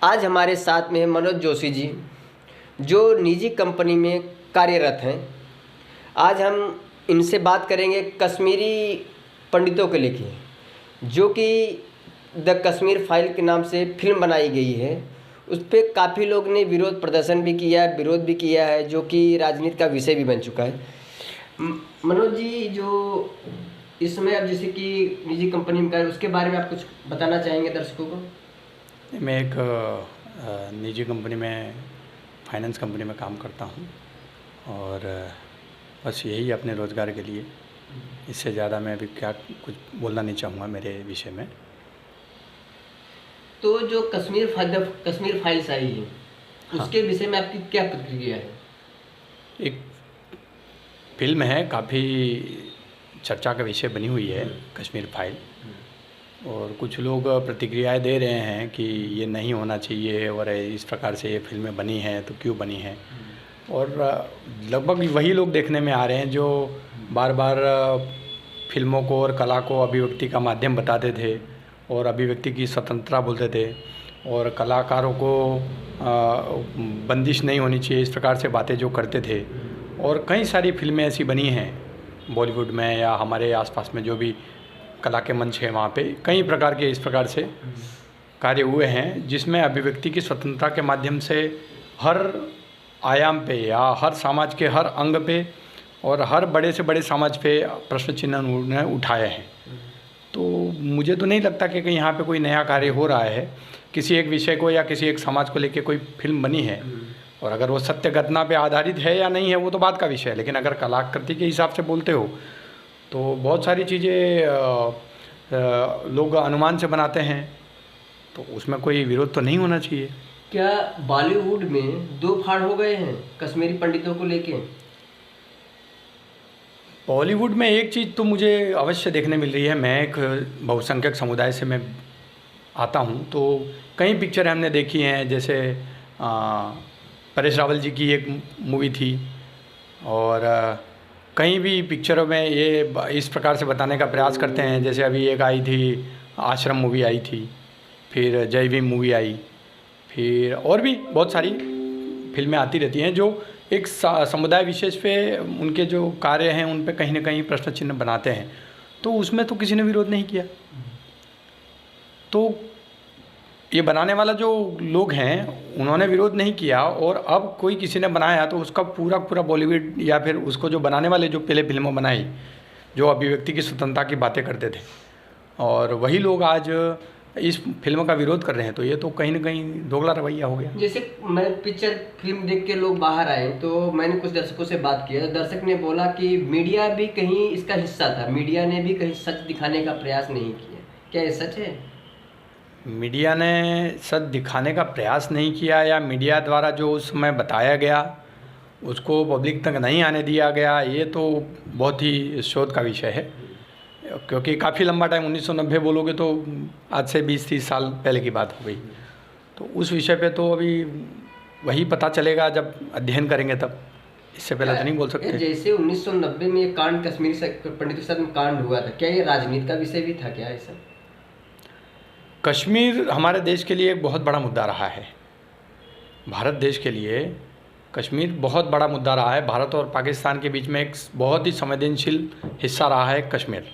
आज हमारे साथ में मनोज जोशी जी, जो निजी कंपनी में कार्यरत हैं। आज हम इनसे बात करेंगे कश्मीरी पंडितों को लेके, जो कि द कश्मीर फाइल के नाम से फिल्म बनाई गई है। उस पर काफ़ी लोग ने विरोध प्रदर्शन भी किया है, विरोध भी किया है, जो कि राजनीति का विषय भी बन चुका है। मनोज जी, जो इसमें अब जैसे कि निजी कंपनी में कार्य, उसके बारे में आप कुछ बताना चाहेंगे दर्शकों को? मैं एक निजी कंपनी में, फाइनेंस कंपनी में काम करता हूँ और बस यही अपने रोज़गार के लिए। इससे ज़्यादा मैं अभी क्या कुछ बोलना नहीं चाहूँगा मेरे विषय में। तो जो कश्मीर फाइल्स आई है, उसके विषय में आपकी क्या प्रतिक्रिया है? एक फिल्म है, काफ़ी चर्चा का विषय बनी हुई है कश्मीर फाइल, और कुछ लोग प्रतिक्रियाएं दे रहे हैं कि ये नहीं होना चाहिए और इस प्रकार से ये फिल्में बनी हैं तो क्यों बनी हैं। और लगभग वही लोग देखने में आ रहे हैं जो बार बार फिल्मों को और कला को अभिव्यक्ति का माध्यम बताते थे और अभिव्यक्ति की स्वतंत्रता बोलते थे और कलाकारों को बंदिश नहीं होनी चाहिए, इस प्रकार से बातें जो करते थे। और कई सारी फिल्में ऐसी बनी हैं बॉलीवुड में या हमारे आसपास में जो भी कला के मंच है, वहाँ पे कई प्रकार के इस प्रकार से कार्य हुए हैं जिसमें अभिव्यक्ति की स्वतंत्रता के माध्यम से हर आयाम पे या हर समाज के हर अंग पे और हर बड़े से बड़े समाज पे प्रश्न चिन्ह उन्होंने उठाए हैं। तो मुझे तो नहीं लगता कि कहीं यहाँ पे कोई नया कार्य हो रहा है, किसी एक विषय को या किसी एक समाज को लेकर कोई फिल्म बनी है। और अगर वो सत्य घटना पे आधारित है या नहीं है वो तो बात का विषय है, लेकिन अगर कलाकृति के हिसाब से बोलते हो तो बहुत सारी चीज़ें लोग अनुमान से बनाते हैं, तो उसमें कोई विरोध तो नहीं होना चाहिए। क्या बॉलीवुड में दो फाड़ हो गए हैं कश्मीरी पंडितों को लेके? बॉलीवुड में एक चीज़ तो मुझे अवश्य देखने मिल रही है। मैं एक बहुसंख्यक समुदाय से मैं आता हूँ, तो कई पिक्चर हमने देखी हैं, जैसे परेश रावल जी की एक मूवी थी और कहीं भी पिक्चरों में ये इस प्रकार से बताने का प्रयास करते हैं। जैसे अभी एक आई थी आश्रम मूवी आई थी, फिर जय भीम मूवी आई, फिर और भी बहुत सारी फिल्में आती रहती हैं जो एक समुदाय विशेष पे उनके जो कार्य हैं उन पे कहीं ना कहीं प्रश्न चिन्ह बनाते हैं। तो उसमें तो किसी ने विरोध नहीं किया। तो ये बनाने वाला जो लोग हैं उन्होंने विरोध नहीं किया, और अब कोई किसी ने बनाया तो उसका पूरा पूरा बॉलीवुड या फिर उसको जो बनाने वाले जो पहले फिल्में बनाई जो अभिव्यक्ति की स्वतंत्रता की बातें करते थे, और वही लोग आज इस फिल्म का विरोध कर रहे हैं। तो ये तो कहीं ना कहीं दोगला रवैया हो गया। जैसे मैं फिल्म देख के लोग बाहर आए तो मैंने कुछ दर्शकों से बात किया, तो दर्शक ने बोला कि मीडिया भी कहीं इसका हिस्सा था, मीडिया ने भी कहीं सच दिखाने का प्रयास नहीं किया। क्या ये सच है? मीडिया ने सच दिखाने का प्रयास नहीं किया या मीडिया द्वारा जो उस समय बताया गया उसको पब्लिक तक नहीं आने दिया गया, ये तो बहुत ही शोध का विषय है, क्योंकि काफ़ी लंबा टाइम 1990 बोलोगे तो आज से 20-30 साल पहले की बात हो गई। तो उस विषय पे तो अभी वही पता चलेगा जब अध्ययन करेंगे तब, इससे पहले तो नहीं बोल सकते। जैसे 1990 में ये कांड कश्मीरी पंडितों के साथ में कांड हुआ था, क्या ये राजनीति का विषय भी था क्या ऐसा? कश्मीर हमारे देश के लिए एक बहुत बड़ा मुद्दा रहा है। भारत देश के लिए कश्मीर बहुत बड़ा मुद्दा रहा है। भारत और पाकिस्तान के बीच में एक बहुत ही संवेदनशील हिस्सा रहा है कश्मीर।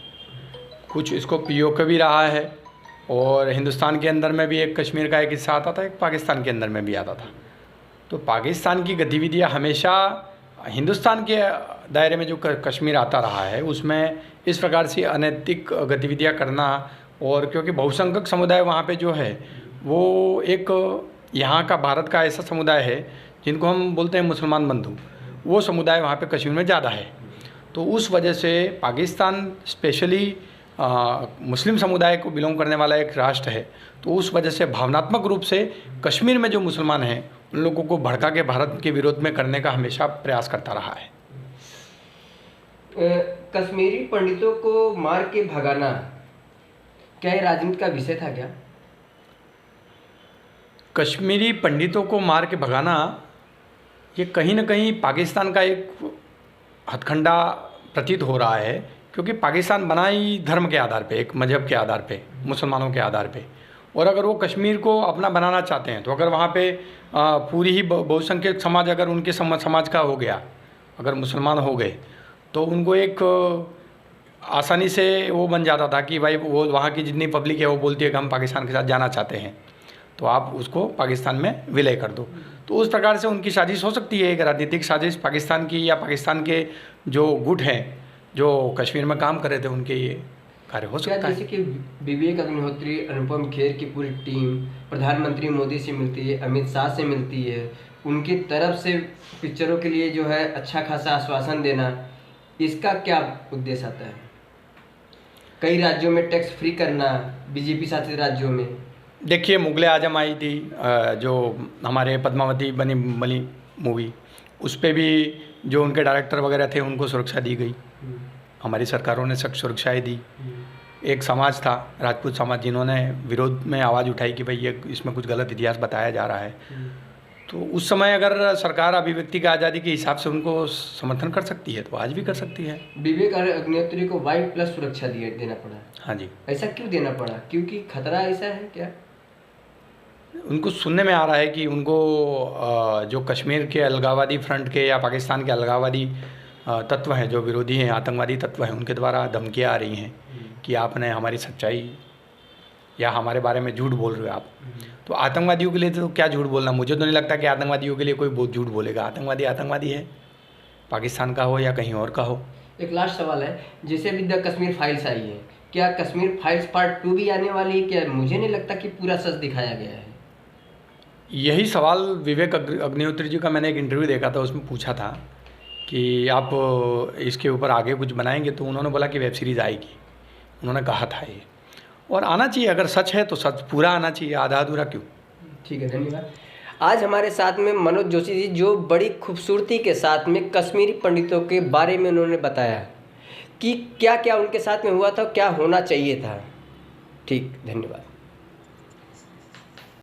कुछ इसको पीओके भी रहा है, और हिंदुस्तान के अंदर में भी एक कश्मीर का एक हिस्सा आता था, एक पाकिस्तान के अंदर में भी आता था। तो पाकिस्तान की गतिविधियां हमेशा हिंदुस्तान के दायरे में जो कश्मीर आता रहा है उसमें इस प्रकार से अनैतिक गतिविधियां करना, और क्योंकि बहुसंख्यक समुदाय वहाँ पे जो है वो एक यहाँ का भारत का ऐसा समुदाय है जिनको हम बोलते हैं मुसलमान बंधु, वो समुदाय वहाँ पे कश्मीर में ज़्यादा है। तो उस वजह से पाकिस्तान स्पेशली मुस्लिम समुदाय को बिलोंग करने वाला एक राष्ट्र है, तो उस वजह से भावनात्मक रूप से कश्मीर में जो मुसलमान हैं उन लोगों को भड़का के भारत के विरोध में करने का हमेशा प्रयास करता रहा है। कश्मीरी पंडितों को मार के भगाना, क्या ये राजनीति का विषय था क्या? कश्मीरी पंडितों को मार के भगाना ये कहीं ना कहीं पाकिस्तान का एक हथकंडा प्रतीत हो रहा है, क्योंकि पाकिस्तान बना ही धर्म के आधार पे, एक मजहब के आधार पे, मुसलमानों के आधार पे, और अगर वो कश्मीर को अपना बनाना चाहते हैं तो अगर वहाँ पे पूरी ही बहुसंख्यक समाज अगर उनके समाज का हो गया, अगर मुसलमान हो गए, तो उनको एक आसानी से वो बन जाता था कि भाई वो वहाँ की जितनी पब्लिक है वो बोलती है कि हम पाकिस्तान के साथ जाना चाहते हैं, तो आप उसको पाकिस्तान में विलय कर दो। तो उस प्रकार से उनकी साजिश हो सकती है, एक राजनीतिक साजिश पाकिस्तान की, या पाकिस्तान के जो गुट हैं जो कश्मीर में काम कर रहे थे उनके ये कार्य हो सकता है। जैसे कि विवेक अग्निहोत्री, अनुपम खेर की पूरी टीम प्रधानमंत्री मोदी से मिलती है, अमित शाह से मिलती है, उनकी तरफ से पिक्चरों के लिए जो है अच्छा खासा आश्वासन देना, इसका क्या उद्देश्य आता है? कई राज्यों में टैक्स फ्री करना, बीजेपी शासित राज्यों में। देखिए, मुगले आजम आई थी जो हमारे पद्मावती बनी मूवी, उस पर भी जो उनके डायरेक्टर वगैरह थे उनको सुरक्षा दी गई, हमारी सरकारों ने सख्त सुरक्षाएं दी। एक समाज था राजपूत समाज, जिन्होंने विरोध में आवाज़ उठाई कि भाई ये इसमें कुछ गलत इतिहास बताया जा रहा है, तो उस समय अगर सरकार अभिव्यक्ति की आज़ादी के हिसाब से उनको समर्थन कर सकती है तो आज भी कर सकती है। विवेक अग्निहोत्री को Y+ सुरक्षा देना पड़ा। हाँ जी। ऐसा क्यों देना पड़ा? क्योंकि खतरा ऐसा है क्या? उनको सुनने में आ रहा है कि उनको जो कश्मीर के अलगाववादी फ्रंट के या पाकिस्तान के अलगाववादी तत्व हैं, जो विरोधी हैं, आतंकवादी तत्व हैं, उनके द्वारा धमकियाँ आ रही हैं कि आपने हमारी सच्चाई या हमारे बारे में झूठ बोल रहे हो आप। तो आतंकवादियों के लिए तो क्या झूठ बोलना, मुझे तो नहीं लगता कि आतंकवादियों के लिए कोई बहुत झूठ बोलेगा। आतंकवादी आतंकवादी है, पाकिस्तान का हो या कहीं और का हो। एक लास्ट सवाल है, जैसे अभी द कश्मीर फाइल्स आई है, क्या कश्मीर फाइल्स पार्ट 2 भी आने वाली है क्या? मुझे नहीं लगता कि पूरा सच दिखाया गया है। यही सवाल विवेक अग्निहोत्री जी का मैंने एक इंटरव्यू देखा था, उसमें पूछा था कि आप इसके ऊपर आगे कुछ बनाएंगे, तो उन्होंने बोला कि वेब सीरीज़ आएगी, उन्होंने कहा था ये, और आना चाहिए। अगर सच है तो सच पूरा आना चाहिए, आधा अधूरा क्यों। ठीक है, धन्यवाद। आज हमारे साथ में मनोज जोशी जी, जो बड़ी खूबसूरती के साथ में कश्मीरी पंडितों के बारे में उन्होंने बताया कि क्या क्या उनके साथ में हुआ था, क्या होना चाहिए था। ठीक, धन्यवाद।